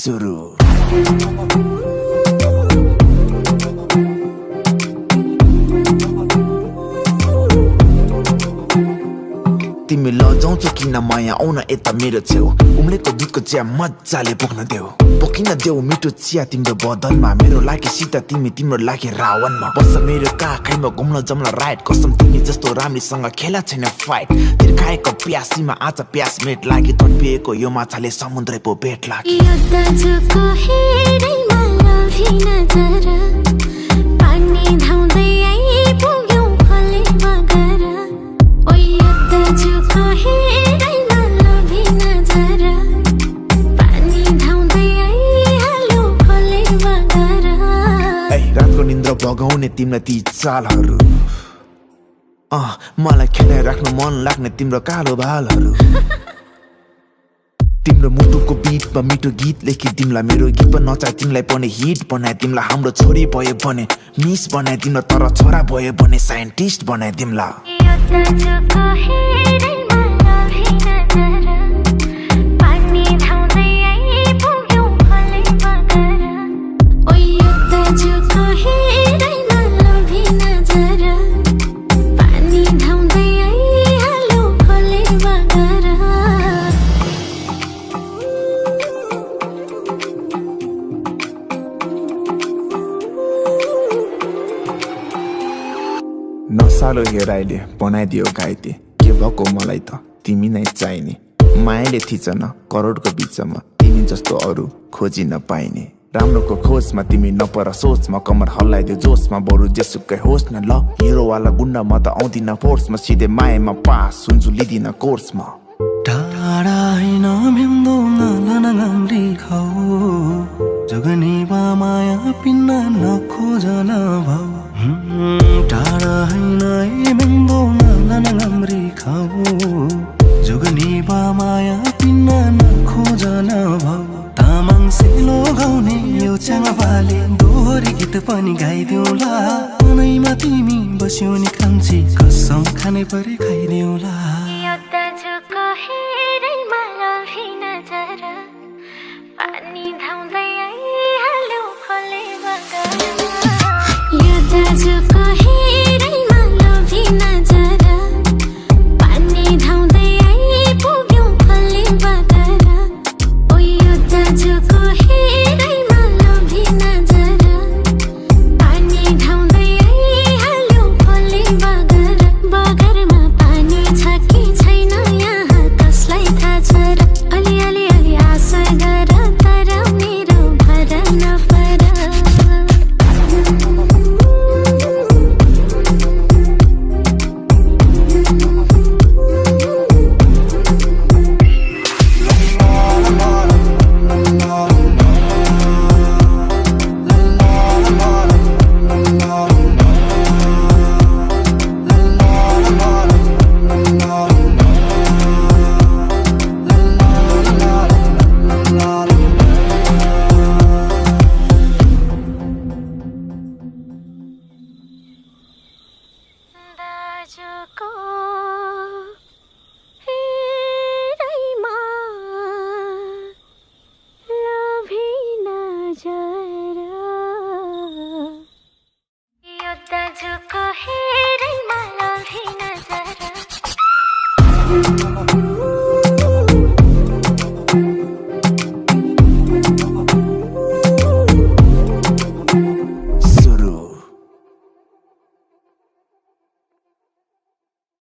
सुरु तिमी लजाउँछौ किन माया आउन यता मेरो छेउ उम्लेको दुधको चिया मजाले बोक्न देऊ बोकिन देऊ मिठो चिया तिम्रो बदनमा मेरो लागि सीता तिमी तिम्रो लागि रावणमा बस मेरो काखैमा घुम्न जम्ला राइट कसम तिमी जस्तो राम्रीसँग खेला छैन फाइट तिर्खाएको प्यासीमा आज प्यास मेट लागि तडपिएको यो माछाले समुद्र पो भेट लाग्यो रातको निन्द्रा बगाउने तिम्रो ती चालहरू मलाई खेलाइ राख्नु मन लाग्ने तिम्रो कालो भालहरू तिम्रो मुटुको बीटमा मिठो गीत लेखी तिमीलाई मेरो गीत नचाहे तिमीलाई पनि हिट बनाए तिमीलाई हाम्रो छोरी भयो भने मिस बनाए तिम्रो तर छोरा भयो भने साइन्टिस्ट बनाए तिमीलाई नसालो हेराइले बनाइदियो घाइते के भएको मलाई त तिमी नै चाहिने मायाले थिचन करोडको बिचमा तिमी जस्तो अरू खोजी नपाइने राम्रोको खोजमा तिमी नपर सोचमा कमर हल्लाइदियो जोसमा बरु जेसुकै होस् न ल हिरोवाला गुन्डा म त आउँदिन फोर्समा सिधै मायामा पास हुन्छु लिदिन कोर्समा टाढा हैन मिल्दो नलनगाम्री खाऊ जगनी बा माया पिन्न नखोजन भाउ टाढा हैन मिल्दो नलनगाम्री खाऊ जगनी बा माया पिन्न नखोजन भाउ तामाङ सेलो गाउने यो च्याङपाले दोहोरी गीत पनि गाइदेऊला मनैमा तिमी बस्यौ नि कान्छी कसम खाने परि खाइदेऊला पानी धाउँदै आइहाल्यो खोले बगर